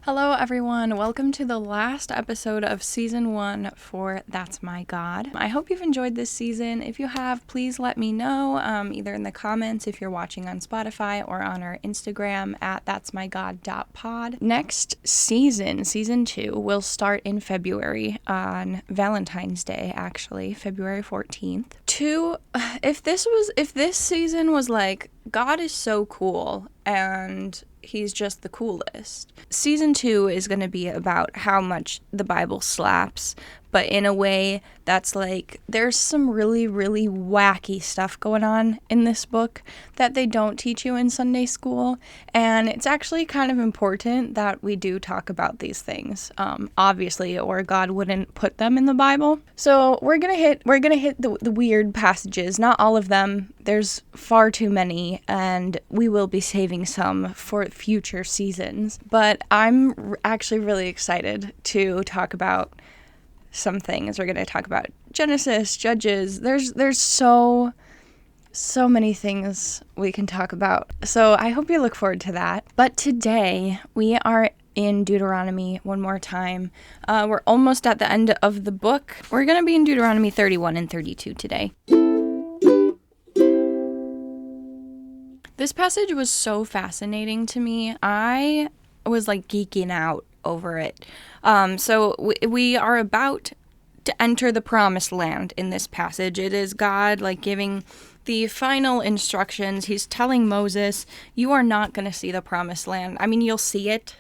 Hello everyone, welcome to the last episode of season 1 for That's My God. I hope you've enjoyed this season. If you have, please let me know, either in the comments if you're watching on Spotify or on our Instagram at that'smygod.pod. Next season 2, will start in February on Valentine's Day, actually, February 14th. If this season was like, God is so cool and he's just the coolest. Season 2 is going to be about how much the Bible slaps, but in a way that's like, there's some really, really wacky stuff going on in this book that they don't teach you in Sunday school, and it's actually kind of important that we do talk about these things, obviously, or God wouldn't put them in the Bible. So we're gonna hit the weird passages, not all of them. There's far too many, and we will be saving some for future seasons. But I'm actually really excited to talk about some things. We're going to talk about Genesis, Judges. There's so many things we can talk about. So I hope you look forward to that. But today we are in Deuteronomy one more time. We're almost at the end of the book. We're going to be in Deuteronomy 31 and 32 today. This passage was so fascinating to me. I was like geeking out over it. So we are about to enter the promised land in this passage. It is God like giving the final instructions. He's telling Moses, you are not going to see the promised land. I mean, you'll see it,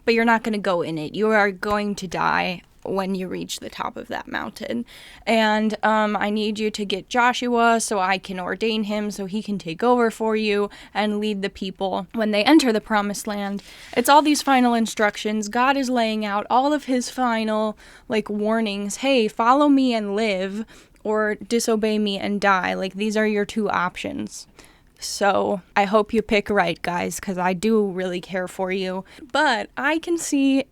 but you're not going to go in it. You are going to die when you reach the top of that mountain. And I need you to get Joshua so I can ordain him so he can take over for you and lead the people when they enter the promised land. It's all these final instructions. God is laying out all of his final like warnings. Hey, follow me and live, or disobey me and die. Like, these are your two options. So I hope you pick right, guys, because I do really care for you. But I can see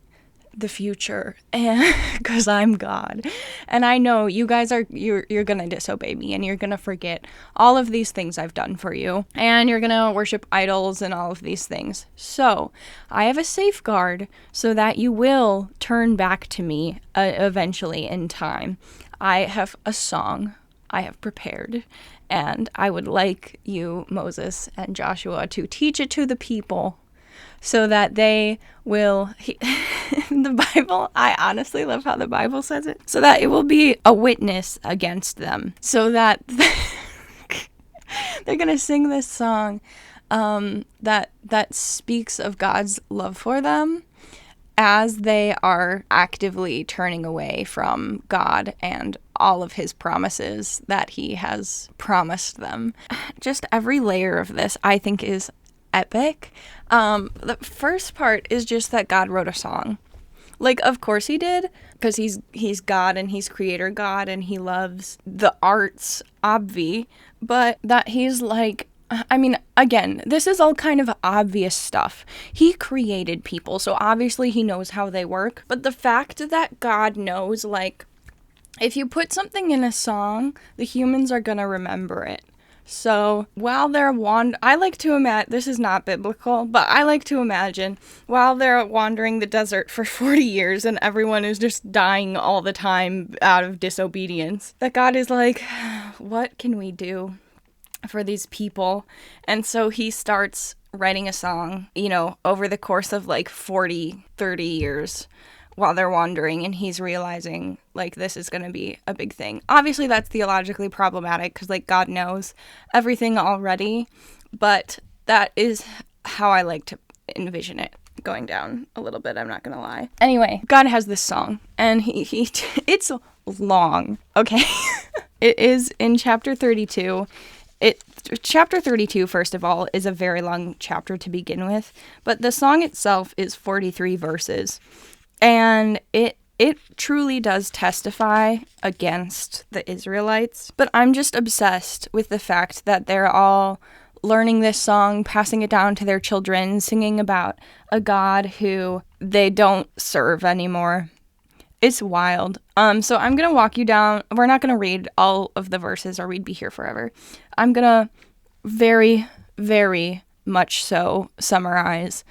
the future, and because I'm God, and I know you guys you're gonna disobey me, and you're gonna forget all of these things I've done for you, and you're gonna worship idols and all of these things. So I have a safeguard so that you will turn back to me eventually in time. I have a song I have prepared, and I would like you, Moses and Joshua, to teach it to the people so that they will, the Bible, I honestly love how the Bible says it, so that it will be a witness against them, so that they're going to sing this song that speaks of God's love for them as they are actively turning away from God and all of his promises that he has promised them. Just every layer of this, I think, is epic. The first part is just that God wrote a song. Like, of course he did, because he's God and he's creator God and he loves the arts, obvi, but that he's like, I mean, again, this is all kind of obvious stuff. He created people, so obviously he knows how they work, but the fact that God knows, like, if you put something in a song, the humans are gonna remember it. So while they're I like to imagine, this is not biblical, but I like to imagine while they're wandering the desert for 40 years and everyone is just dying all the time out of disobedience, that God is like, what can we do for these people? And so he starts writing a song, over the course of like 40, 30 years while they're wandering, and he's realizing, like, this is going to be a big thing. Obviously, that's theologically problematic, because, like, God knows everything already, but that is how I like to envision it going down a little bit, I'm not going to lie. Anyway, God has this song, and it's long, okay? It is in chapter 32. Chapter 32, first of all, is a very long chapter to begin with, but the song itself is 43 verses. And it truly does testify against the Israelites. But I'm just obsessed with the fact that they're all learning this song, passing it down to their children, singing about a God who they don't serve anymore. It's wild. So I'm going to walk you down. We're not going to read all of the verses or we'd be here forever. I'm going to very, very much so summarize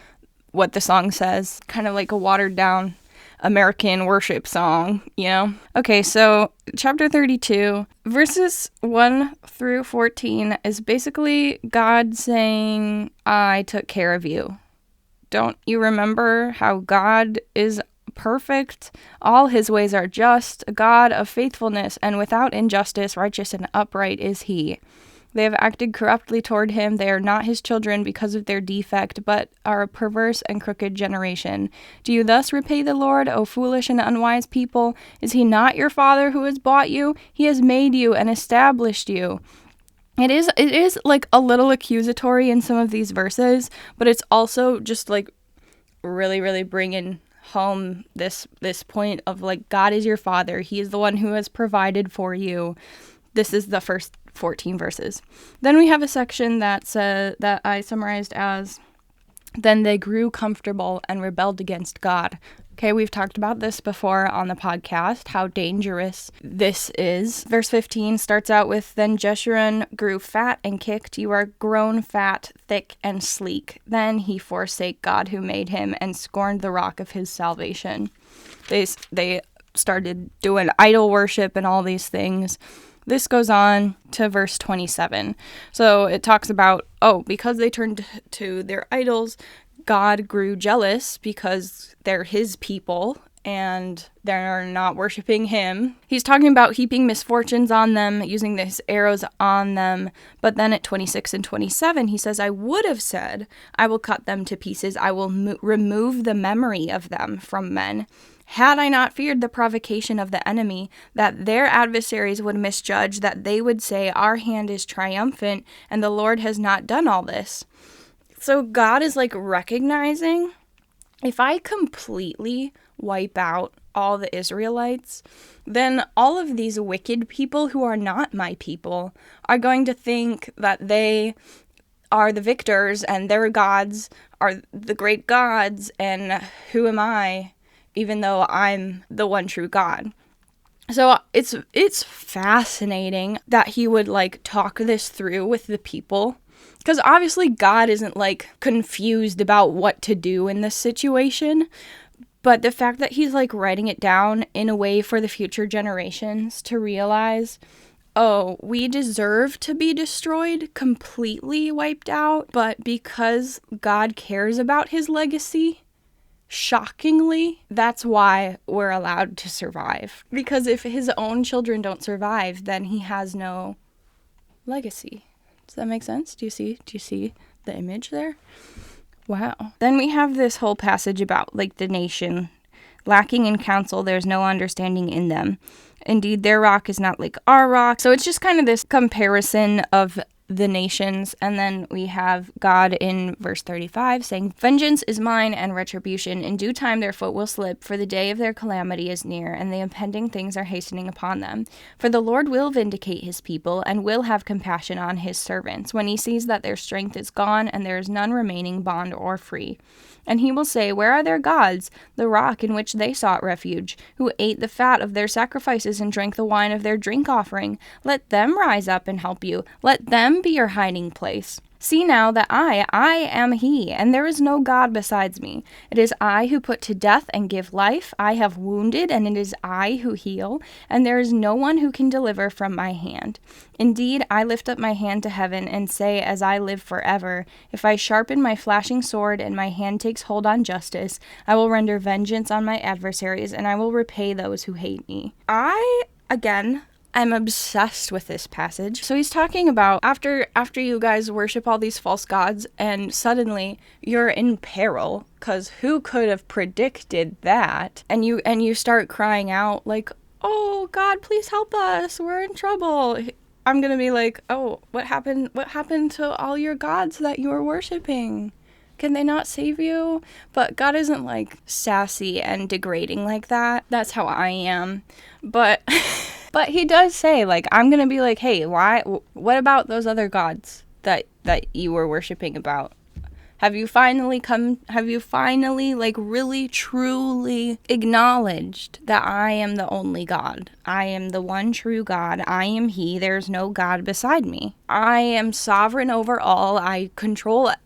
what the song says, kind of like a watered down American worship song, you know? Okay, so chapter 32, verses 1 through 14 is basically God saying, I took care of you. Don't you remember how God is perfect? All his ways are just, a God of faithfulness, and without injustice, righteous and upright is he. They have acted corruptly toward him. They are not his children because of their defect, but are a perverse and crooked generation. Do you thus repay the Lord, O foolish and unwise people? Is he not your father who has bought you? He has made you and established you. It is like a little accusatory in some of these verses, but it's also just like really, really bringing home this point of like, God is your father. He is the one who has provided for you. This is the first 14 verses. Then we have a section that I summarized as, then they grew comfortable and rebelled against God. Okay, we've talked about this before on the podcast, how dangerous this is. Verse 15 starts out with, then Jeshurun grew fat and kicked. You are grown fat, thick, and sleek. Then he forsake God who made him and scorned the rock of his salvation. They started doing idol worship and all these things. This goes on to verse 27. So it talks about, because they turned to their idols, God grew jealous because they're his people and they're not worshiping him. He's talking about heaping misfortunes on them, using these arrows on them. But then at 26 and 27, he says, I would have said, I will cut them to pieces. I will remove the memory of them from men. Had I not feared the provocation of the enemy, that their adversaries would misjudge, that they would say, our hand is triumphant, and the Lord has not done all this. So God is like recognizing, if I completely wipe out all the Israelites, then all of these wicked people who are not my people are going to think that they are the victors and their gods are the great gods, and who am I? Even though I'm the one true God. So it's fascinating that he would like talk this through with the people, because obviously God isn't like confused about what to do in this situation, but the fact that he's like writing it down in a way for the future generations to realize, we deserve to be destroyed, completely wiped out, but because God cares about his legacy, shockingly, that's why we're allowed to survive. Because if his own children don't survive, then he has no legacy. Does that make sense? Do you see the image there? Wow. Then we have this whole passage about like the nation lacking in counsel, there's no understanding in them. Indeed, their rock is not like our rock. So it's just kind of this comparison of the nations. And then we have God in verse 35 saying, vengeance is mine and retribution. In due time their foot will slip, for the day of their calamity is near, and the impending things are hastening upon them. For the Lord will vindicate his people, and will have compassion on his servants, when he sees that their strength is gone, and there is none remaining bond or free. And he will say, where are their gods, the rock in which they sought refuge, who ate the fat of their sacrifices and drank the wine of their drink offering? Let them rise up and help you. Let them be your hiding place. See now that I am he, and there is no God besides me. It is I who put to death and give life. I have wounded, and it is I who heal, and there is no one who can deliver from my hand. Indeed, I lift up my hand to heaven and say, as I live forever, if I sharpen my flashing sword and my hand takes hold on justice, I will render vengeance on my adversaries, and I will repay those who hate me. I'm obsessed with this passage. So he's talking about after you guys worship all these false gods and suddenly you're in peril, because who could have predicted that? And you start crying out like, oh God, please help us, we're in trouble. I'm gonna be like, oh, what happened to all your gods that you were worshiping? Can they not save you? But God isn't like sassy and degrading like that. That's how I am. But he does say, like, I'm going to be like, hey, what about those other gods that you were worshiping about? Have you finally like really truly acknowledged that I am the only God? I am the one true God. I am he. There's no God beside me. I am sovereign over all. I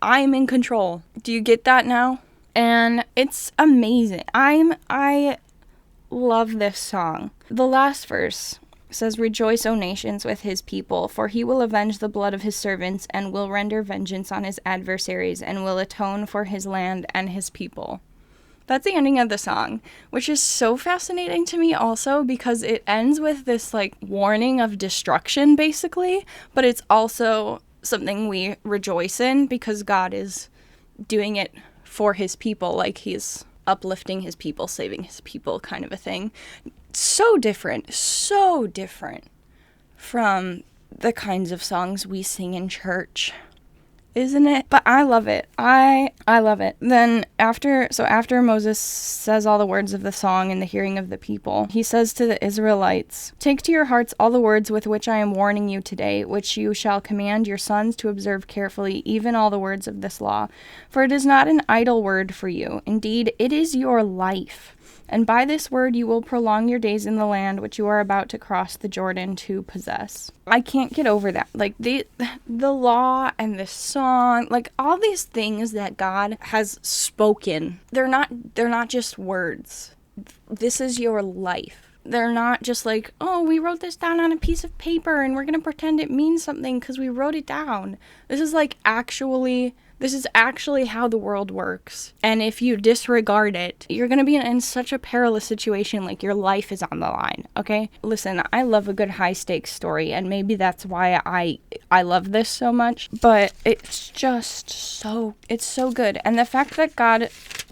am in control. Do you get that now? And it's amazing. I love this song. The last verse says, "Rejoice, O nations, with his people, for he will avenge the blood of his servants and will render vengeance on his adversaries and will atone for his land and his people." That's the ending of the song, which is so fascinating to me also because it ends with this like warning of destruction basically, but it's also something we rejoice in because God is doing it for his people, like he's uplifting his people, saving his people kind of a thing. So different from the kinds of songs we sing in church, isn't it? But I love it. I love it. Then after Moses says all the words of the song in the hearing of the people, he says to the Israelites, "Take to your hearts all the words with which I am warning you today, which you shall command your sons to observe carefully, even all the words of this law. For it is not an idle word for you. Indeed, it is your life. And by this word you will prolong your days in the land which you are about to cross the Jordan to possess." I can't get over that. Like the law and the song, like all these things that God has spoken, they're not just words. This is your life. They're not just like, oh, we wrote this down on a piece of paper and we're going to pretend it means something because we wrote it down. This is actually how the world works. And if you disregard it, you're going to be in such a perilous situation, like your life is on the line, okay? Listen, I love a good high-stakes story, and maybe that's why I love this so much, but it's just it's so good. And the fact that God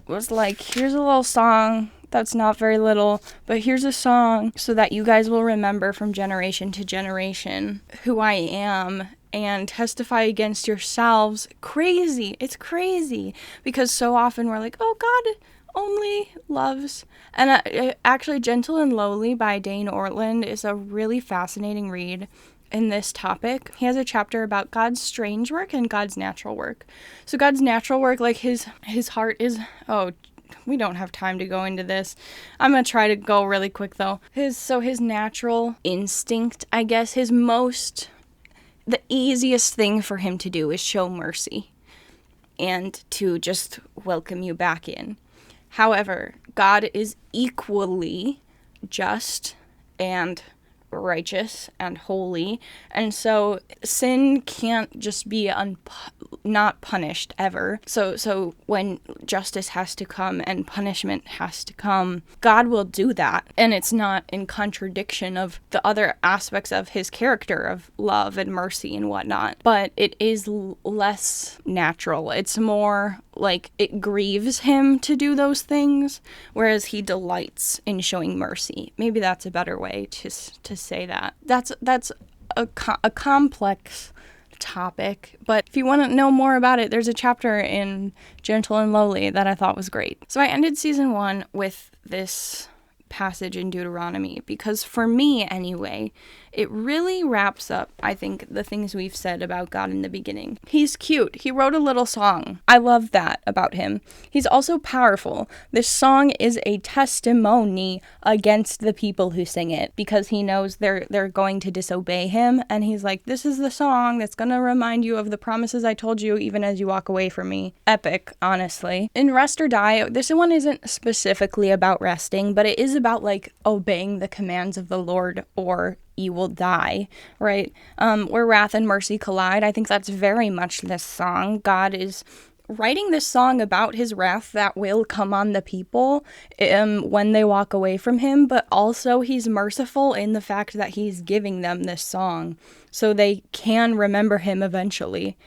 was like, here's a little song that's not very little, but here's a song so that you guys will remember from generation to generation who I am, and testify against yourselves. Crazy. It's crazy. Because so often we're like, oh, God only loves. And actually, Gentle and Lowly by Dane Ortlund is a really fascinating read in this topic. He has a chapter about God's strange work and God's natural work. So God's natural work, like his heart is, we don't have time to go into this. I'm going to try to go really quick though. His natural instinct, I guess, the easiest thing for him to do is show mercy and to just welcome you back in. However, God is equally just and righteous and holy, and so sin can't just be not punished ever. So when justice has to come and punishment has to come, God will do that, and it's not in contradiction of the other aspects of his character of love and mercy and whatnot, but it is less natural. It's more like it grieves him to do those things, whereas he delights in showing mercy. Maybe that's a better way to say that. That's a complex topic, but if you want to know more about it, there's a chapter in Gentle and Lowly that I thought was great. So I ended season 1 with this passage in Deuteronomy because for me anyway, it really wraps up, I think, the things we've said about God in the beginning. He's cute. He wrote a little song. I love that about him. He's also powerful. This song is a testimony against the people who sing it because he knows they're going to disobey him, and he's like, this is the song that's going to remind you of the promises I told you even as you walk away from me. Epic, honestly. In Rest or Die, this one isn't specifically about resting, but it is about like obeying the commands of the Lord or you will die, right? Where wrath and mercy collide. I think that's very much this song. God is writing this song about his wrath that will come on the people when they walk away from him, but also he's merciful in the fact that he's giving them this song so they can remember him eventually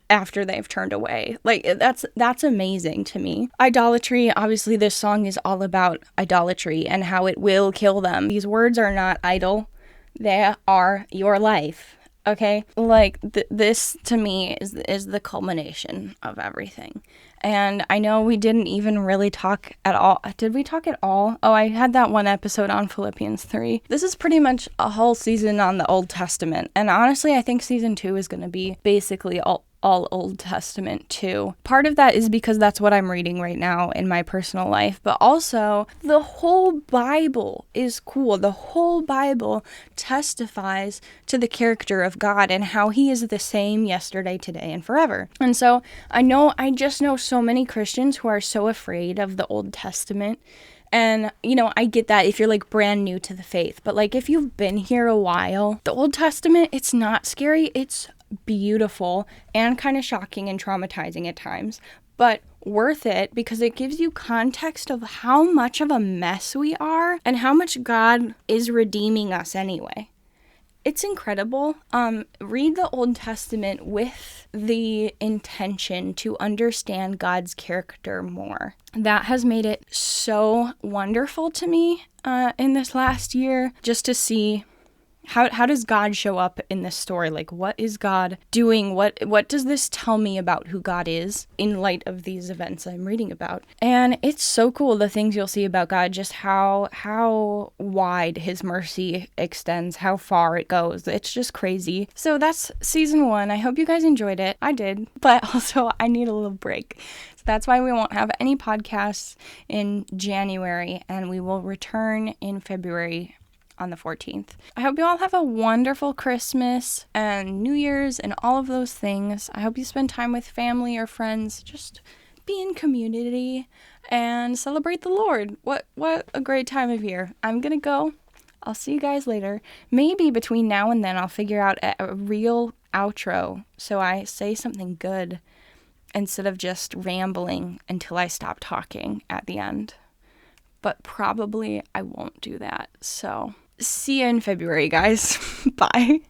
after they've turned away. Like, that's amazing to me. Idolatry, obviously this song is all about idolatry and how it will kill them. These words are not idle. They are your life, okay? Like, this, to me, is the culmination of everything. And I know we didn't even really talk at all. Did we talk at all? Oh, I had that one episode on Philippians 3. This is pretty much a whole season on the Old Testament. And honestly, I think season 2 is going to be basically all Old Testament too. Part of that is because that's what I'm reading right now in my personal life, but also the whole Bible is cool. The whole Bible testifies to the character of God and how he is the same yesterday, today, and forever. And so I just know so many Christians who are so afraid of the Old Testament. And, I get that if you're like brand new to the faith, but like if you've been here a while, the Old Testament, it's not scary. It's beautiful and kind of shocking and traumatizing at times, but worth it because it gives you context of how much of a mess we are and how much God is redeeming us anyway. It's incredible. Read the Old Testament with the intention to understand God's character more. That has made it so wonderful to me in this last year, just to see how does God show up in this story? Like, what is God doing? What does this tell me about who God is in light of these events I'm reading about? And it's so cool, the things you'll see about God, just how wide his mercy extends, how far it goes. It's just crazy. So that's season 1. I hope you guys enjoyed it. I did, but also I need a little break. So that's why we won't have any podcasts in January, and we will return in February on the 14th. I hope you all have a wonderful Christmas and New Year's and all of those things. I hope you spend time with family or friends. Just be in community and celebrate the Lord. What a great time of year. I'm gonna go. I'll see you guys later. Maybe between now and then I'll figure out a real outro so I say something good instead of just rambling until I stop talking at the end. But probably I won't do that. So see you in February, guys. Bye.